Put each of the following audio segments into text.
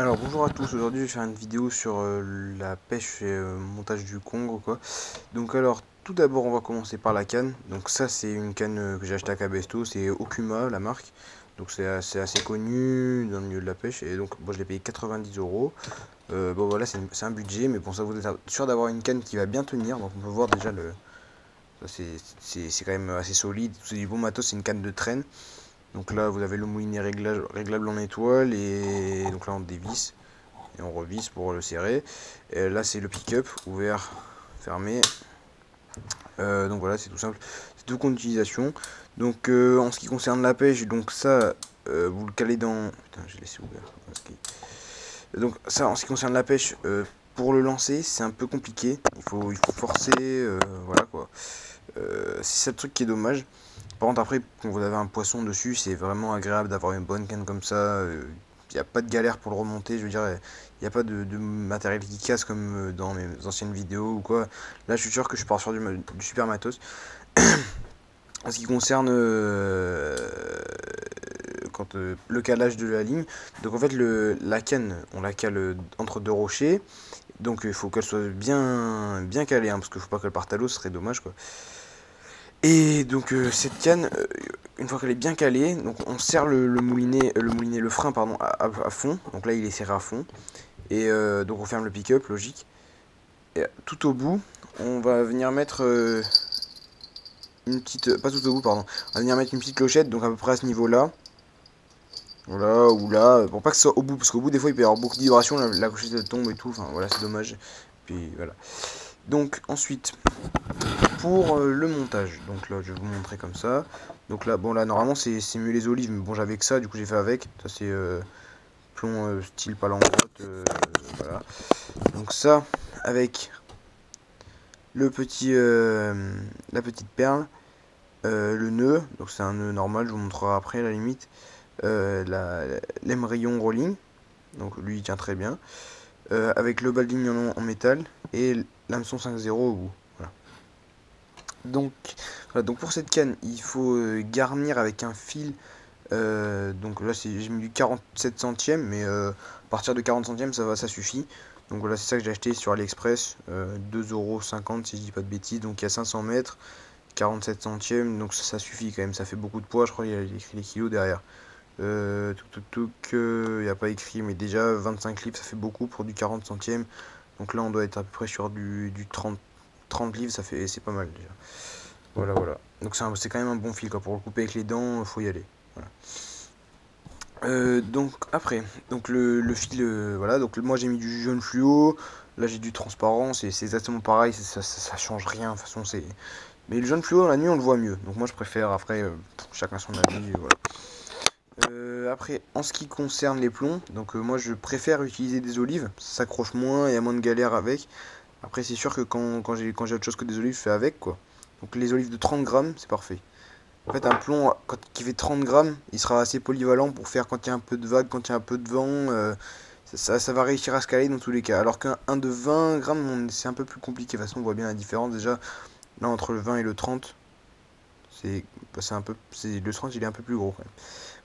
Alors bonjour à tous, aujourd'hui je vais faire une vidéo sur la pêche et montage du Congre quoi. Donc alors tout d'abord on va commencer par la canne. Donc ça c'est une canne que j'ai acheté à Cabesto, c'est Okuma la marque. Donc c'est assez connu dans le milieu de la pêche et donc bon, je l'ai payé 90 euros. Bon voilà c'est un budget mais bon ça vous êtes sûr d'avoir une canne qui va bien tenir. Donc on peut voir déjà le... C'est quand même assez solide, c'est du bon matos, c'est une canne de traîne. Donc là vous avez le moulinet réglable en étoile et donc là on dévisse et on revisse pour le serrer. Et là c'est le pick-up, ouvert, fermé. Donc voilà, c'est tout simple. C'est deux comptes d'utilisation. Donc en ce qui concerne la pêche, donc ça, vous le calez dans... Putain, j'ai laissé ouvert. Donc ça, en ce qui concerne la pêche, pour le lancer, c'est un peu compliqué. Il faut forcer, voilà quoi. C'est ça le truc qui est dommage. Par contre, après, quand vous avez un poisson dessus, c'est vraiment agréable d'avoir une bonne canne comme ça. Il n'y a pas de galère pour le remonter. Je veux dire, il n'y a pas de matériel qui casse comme dans mes anciennes vidéos ou quoi. Là, je suis sûr que je pars sur du super matos. En ce qui concerne le calage de la ligne, donc en fait, la canne, on la cale entre deux rochers. Donc il faut qu'elle soit bien calée, hein, parce qu'il ne faut pas qu'elle parte à l'eau, ce serait dommage quoi. Et donc cette canne, une fois qu'elle est bien calée, donc on serre le frein pardon, à fond. Donc là il est serré à fond. Et donc on ferme le pick-up, logique. Et tout au bout, on va venir mettre une petite, pas tout au bout pardon, on va venir mettre une petite clochette, donc à peu près à ce niveau-là. Voilà, ou là, pour pas que ce soit au bout, parce qu'au bout des fois il peut y avoir beaucoup de vibrations, la clochette elle tombe et tout, enfin voilà c'est dommage. Puis voilà. Donc ensuite, pour le montage, donc là je vais vous montrer comme ça. Donc là bon là normalement c'est mieux les olives, mais bon j'avais que ça, du coup j'ai fait avec. Ça c'est plomb style palangrotte, voilà. Donc ça avec le petit la petite perle, le nœud, donc c'est un nœud normal, je vous montrerai après à la limite. L'émerillon rolling, donc lui il tient très bien. Avec le balding en métal et l'hameçon 5.0 au bout. Voilà. Donc, voilà, donc pour cette canne, il faut garnir avec un fil. Donc là, j'ai mis du 47 centièmes, mais à partir de 40 centièmes, ça va, ça suffit. Donc voilà, c'est ça que j'ai acheté sur AliExpress, 2,50€ si je dis pas de bêtises. Donc il y a 500 mètres, 47 centièmes, donc ça suffit quand même. Ça fait beaucoup de poids, je crois qu'il y a écrit les kilos derrière. Il n'y a pas écrit, mais déjà 25 livres, ça fait beaucoup pour du 40 centièmes. Donc là, on doit être à peu près sur du 30 livres, c'est pas mal déjà. Voilà, voilà. Donc c'est quand même un bon fil, quoi. Pour le couper avec les dents, faut y aller. Voilà. Donc après, donc le fil, voilà. Donc moi j'ai mis du jaune fluo, là j'ai du transparent, c'est exactement pareil, ça change rien. De toute façon, c'est. Mais le jaune fluo dans la nuit, on le voit mieux. Donc moi je préfère. Après, chacun son avis, voilà. Après, en ce qui concerne les plombs, donc moi je préfère utiliser des olives, ça s'accroche moins et il y a moins de galère avec. Après, c'est sûr que quand j'ai autre chose que des olives, je fais avec quoi. Donc les olives de 30 grammes, c'est parfait. En fait, un plomb qui fait 30 grammes, il sera assez polyvalent pour faire quand il y a un peu de vague, quand il y a un peu de vent. Ça va réussir à se caler dans tous les cas. Alors qu'un de 20 grammes, c'est un peu plus compliqué. De toute façon, on voit bien la différence déjà. Là, entre le 20 et le 30, c'est un peu. Le 30, il est un peu plus gros quand même.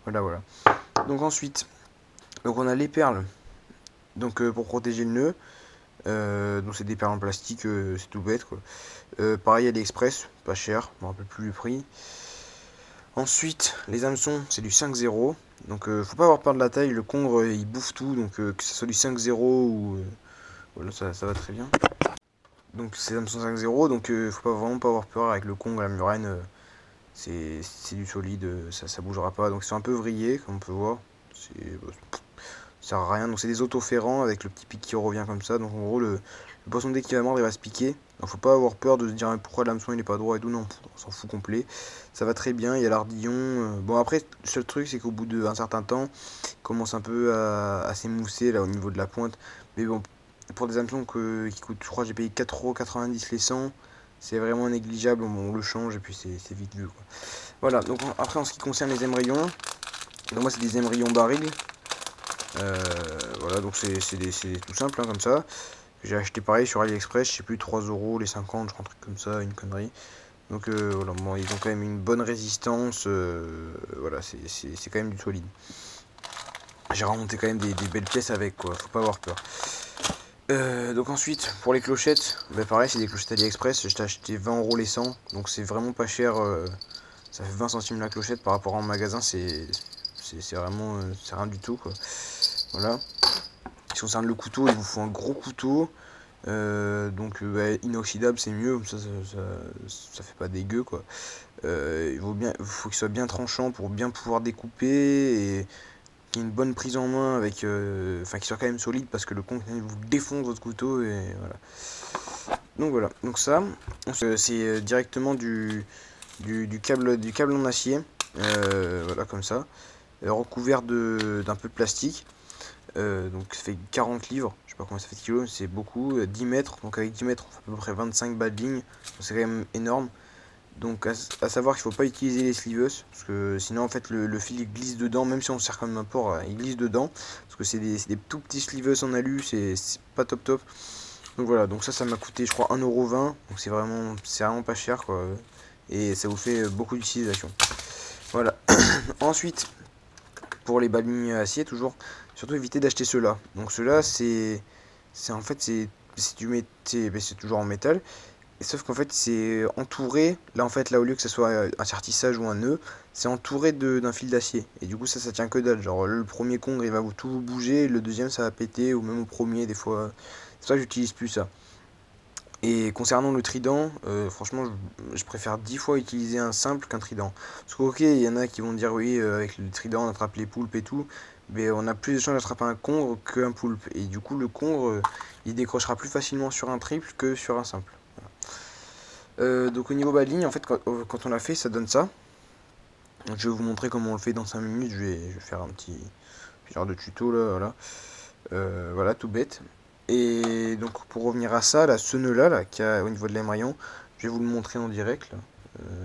Voilà, voilà. Donc ensuite, donc on a les perles. Donc pour protéger le nœud. Donc c'est des perles en plastique, c'est tout bête quoi. Pareil AliExpress, pas cher, je me rappelle plus le prix. Ensuite, les hameçons, c'est du 5.0. Donc faut pas avoir peur de la taille, le congre il bouffe tout, donc que ce soit du 5.0 ou... voilà, ça va très bien. Donc c'est hameçon 5.0, donc faut vraiment pas avoir peur avec le congre, la murène, c'est du solide, ça bougera pas. Donc ils sont un peu vrillés, comme on peut voir. Ça sert à rien. Donc c'est des autoferrants avec le petit pic qui revient comme ça. Donc en gros, le poisson dès qu'il va mordre, il va se piquer. Donc faut pas avoir peur de se dire pourquoi l'hameçon il est pas droit et tout. Non, on s'en fout complet. Ça va très bien. Il y a l'ardillon. Bon après, le seul truc c'est qu'au bout d'un certain temps, il commence un peu à s'émousser là au niveau de la pointe. Mais bon, pour des hameçons qui coûtent, je crois, j'ai payé 4,90€ les 100. C'est vraiment négligeable. On le change et puis c'est vite vu quoi. Voilà. Donc après en ce qui concerne les émerillons, donc moi c'est des émerillons barils. Voilà, donc c'est tout simple hein, comme ça. J'ai acheté pareil sur AliExpress, je sais plus, 3€ les 50, je crois, un truc comme ça, une connerie. Donc voilà, bon, ils ont quand même une bonne résistance, voilà, c'est quand même du solide. j'ai remonté quand même des belles pièces avec, quoi, faut pas avoir peur. Donc ensuite, pour les clochettes, bah pareil, c'est des clochettes AliExpress, je t'ai acheté 20 € les 100, donc c'est vraiment pas cher, ça fait 20 centimes la clochette par rapport à un magasin, c'est vraiment, c'est rien du tout, quoi. Voilà. Si on concerne le couteau, il vous faut un gros couteau, donc bah, inoxydable c'est mieux, ça fait pas dégueu, quoi. Faut qu'il soit bien tranchant pour bien pouvoir découper et qu'il y ait une bonne prise en main avec, enfin qu'il soit quand même solide parce que le con il vous défonce votre couteau et voilà. Donc voilà, donc ça, c'est directement du câble en acier, voilà comme ça, recouvert d'un peu de plastique. Donc ça fait 40 livres, je sais pas combien ça fait de kilos, c'est beaucoup, 10 mètres, donc avec 10 mètres on fait à peu près 25 balles de ligne, c'est quand même énorme. Donc à savoir qu'il faut pas utiliser les sleeveless, parce que sinon en fait le fil il glisse dedans, même si on sert comme un port, il glisse dedans, parce que c'est des tout petits sleeveless en alu, c'est pas top top. Donc voilà, donc ça m'a coûté je crois 1,20 €, donc c'est vraiment pas cher, quoi, et ça vous fait beaucoup d'utilisation. Voilà. Ensuite, pour les balles acier toujours, surtout éviter d'acheter ceux-là. Donc ceux-là c'est en fait c'est toujours en métal. Et sauf qu'en fait c'est entouré, là en fait là au lieu que ce soit un sertissage ou un nœud, c'est entouré d'un fil d'acier. Et du coup ça tient que dalle. Genre le premier congre il va tout vous bouger, le deuxième ça va péter, ou même au premier des fois. C'est pour ça que j'utilise plus ça. Et concernant le trident, franchement je préfère 10 fois utiliser un simple qu'un trident. Parce que ok, il y en a qui vont dire oui avec le trident on attrape les poulpes et tout, mais on a plus de chances d'attraper un congre qu'un poulpe. Et du coup le congre il décrochera plus facilement sur un triple que sur un simple. Donc au niveau bas de ligne, en fait, quand on l'a fait, ça donne ça. Donc, je vais vous montrer comment on le fait dans 5 minutes. Je vais faire un petit genre de tuto là, voilà. Voilà, tout bête. Et donc pour revenir à ça, là, ce nœud là, qui a au niveau de l'émaillon, je vais vous le montrer en direct là.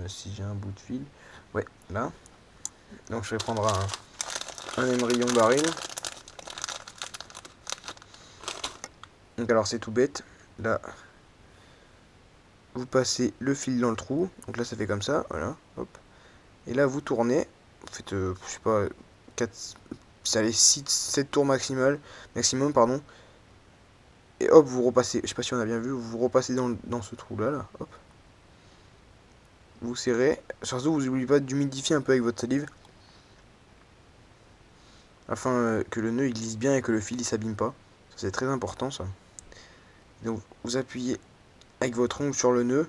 Si j'ai un bout de fil. Ouais, là. Donc je vais prendre un émerillon baril. Donc alors c'est tout bête. Là, vous passez le fil dans le trou. Donc là ça fait comme ça, voilà. Hop. Et là, vous tournez, vous faites, je sais pas, 4, ça allait 6, 7 tours maximum, pardon. Et hop, vous repassez, je sais pas si on a bien vu, vous repassez dans ce trou-là, là, hop. Vous serrez, surtout vous n'oubliez pas d'humidifier un peu avec votre salive, afin que le nœud il glisse bien et que le fil il s'abîme pas. C'est très important ça. Donc vous appuyez avec votre ongle sur le nœud,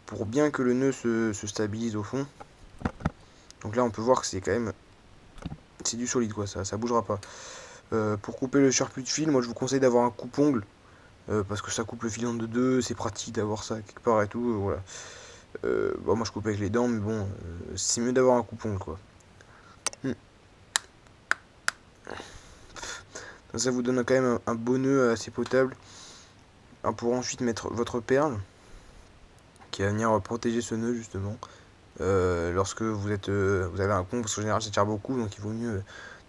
pour bien que le nœud se stabilise au fond. Donc là on peut voir que c'est quand même, c'est du solide quoi, ça bougera pas. Pour couper le surplus de fil, moi je vous conseille d'avoir un coupe-ongle, parce que ça coupe le fil en deux, c'est pratique d'avoir ça quelque part et tout, voilà. Bon, moi je coupe avec les dents, mais bon, c'est mieux d'avoir un coupe-ongle quoi. Ça vous donne quand même un beau nœud assez potable. Alors, pour ensuite mettre votre perle, qui va venir protéger ce nœud justement. Lorsque vous avez un con, parce qu'en général ça tire beaucoup, donc il vaut mieux.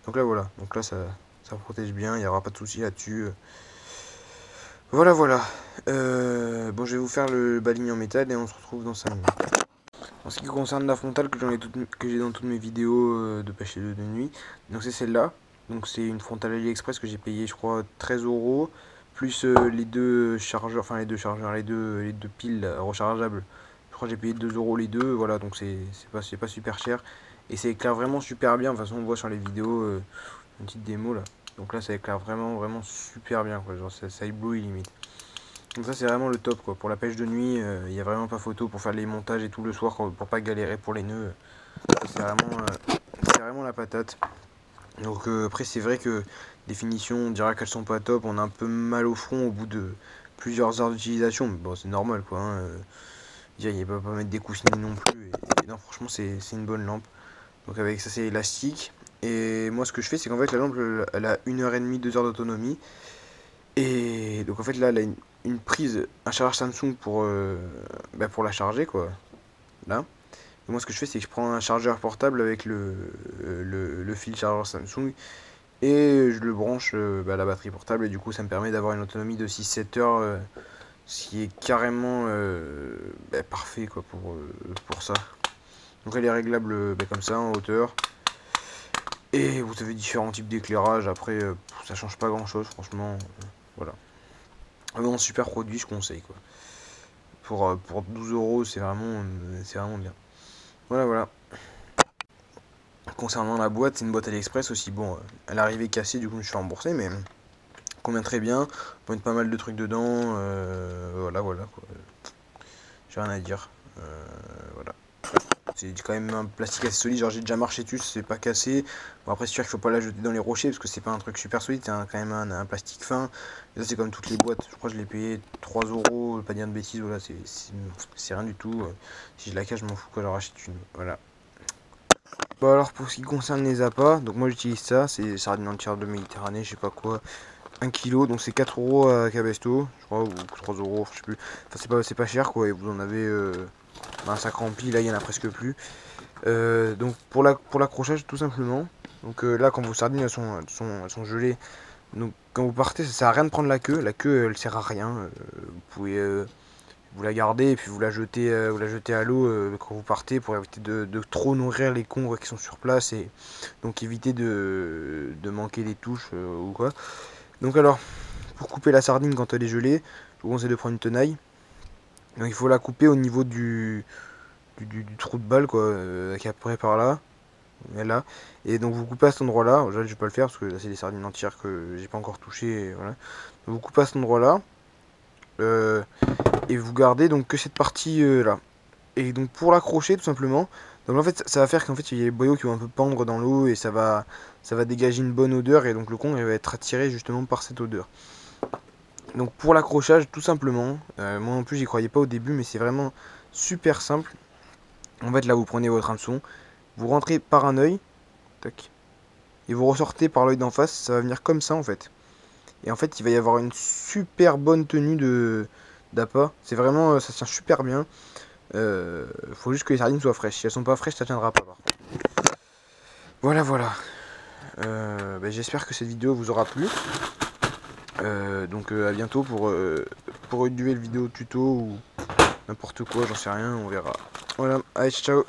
Donc là voilà, donc là ça protège bien, il n'y aura pas de souci là-dessus. Voilà, voilà. Bon, je vais vous faire le balayage en métal et on se retrouve dans 5 minutes. En ce qui concerne la frontale que j'ai dans toutes mes vidéos de pêche de nuit, donc c'est celle-là. Donc c'est une frontale AliExpress que j'ai payé je crois 13 € plus les deux chargeurs, enfin les deux piles rechargeables. Je crois que j'ai payé 2 € les deux, voilà, donc c'est pas super cher. Et ça éclaire vraiment super bien, de toute façon on voit sur les vidéos une petite démo là. Donc là ça éclaire vraiment super bien quoi, genre ça éblouit limite. Donc ça c'est vraiment le top quoi, pour la pêche de nuit, il n'y a vraiment pas photo pour faire les montages et tout le soir pour pas galérer pour les nœuds. C'est vraiment la patate. Donc après c'est vrai que les finitions on dira qu'elles sont pas top, on a un peu mal au front au bout de plusieurs heures d'utilisation, mais bon c'est normal quoi. Hein, il ne peut pas mettre des coussinets non plus, et non franchement c'est une bonne lampe. Donc avec ça c'est élastique. Et moi ce que je fais c'est qu'en fait la lampe elle a 1h30, 2 heures d'autonomie. Et donc en fait là elle a une prise, un chargeur Samsung pour la charger quoi. Là. Et moi ce que je fais c'est que je prends un chargeur portable avec le fil chargeur Samsung et je le branche à la batterie portable et du coup ça me permet d'avoir une autonomie de 6-7 heures, ce qui est carrément parfait quoi pour ça. Donc elle est réglable comme ça en hauteur. Et vous avez différents types d'éclairage. Après, ça change pas grand chose, franchement. Voilà. Vraiment super produit, je conseille quoi. Pour 12 euros, c'est vraiment bien. Voilà, voilà. Concernant la boîte, c'est une boîte AliExpress aussi. Bon, elle est arrivée cassée, du coup, je me suis fait rembourser, mais convient très bien. On peut mettre pas mal de trucs dedans. Voilà, voilà quoi. J'ai rien à dire. Voilà. C'est quand même un plastique assez solide. Genre, j'ai déjà marché dessus, c'est pas cassé. Bon, après, c'est sûr qu'il faut pas la jeter dans les rochers parce que c'est pas un truc super solide. C'est quand même un plastique fin. Et ça, c'est comme toutes les boîtes. Je crois que je l'ai payé 3 euros. Je vais pas dire de bêtises. Voilà, c'est rien du tout. Si je la cache, je m'en fous quand j'en rachète une. Voilà. Bon, alors, pour ce qui concerne les appâts, donc moi j'utilise ça. C'est sardines entières de Méditerranée, je sais pas quoi. 1 kg, donc c'est 4 euros à Cabesto, je crois, ou 3 euros, je sais plus. Enfin, c'est pas cher quoi, et vous en avez un sac rempli, là il y en a presque plus. Donc pour l'accrochage, tout simplement. Donc là, quand vos sardines elles sont gelées, donc quand vous partez, ça sert à rien de prendre la queue. La queue, elle sert à rien. Vous pouvez vous la garder et puis vous la jetez à l'eau quand vous partez pour éviter de trop nourrir les congres qui sont sur place et donc éviter de manquer des touches ou quoi. Donc alors, pour couper la sardine quand elle est gelée, je vous conseille de prendre une tenaille. Donc il faut la couper au niveau du trou de balle quoi, qui est à peu près par là. Et là. Et donc vous coupez à cet endroit là. Je vais pas le faire parce que là c'est des sardines entières que j'ai pas encore touché. Et voilà. Donc, vous coupez à cet endroit là. Et vous gardez donc que cette partie là. Et donc pour l'accrocher tout simplement. Donc en fait ça va faire qu'en fait il y a les boyaux qui vont un peu pendre dans l'eau et ça va dégager une bonne odeur et donc le con il va être attiré justement par cette odeur. Donc pour l'accrochage, tout simplement, moi non plus j'y croyais pas au début, mais c'est vraiment super simple. En fait là vous prenez votre hameçon, vous rentrez par un œil, tac, et vous ressortez par l'œil d'en face, ça va venir comme ça en fait. Et en fait il va y avoir une super bonne tenue de d'appât, c'est vraiment, ça tient super bien. Faut juste que les sardines soient fraîches, si elles sont pas fraîches ça tiendra pas par contre. Voilà voilà, j'espère que cette vidéo vous aura plu. Donc à bientôt pour une nouvelle vidéo tuto ou n'importe quoi, j'en sais rien, on verra. Voilà, allez, ciao.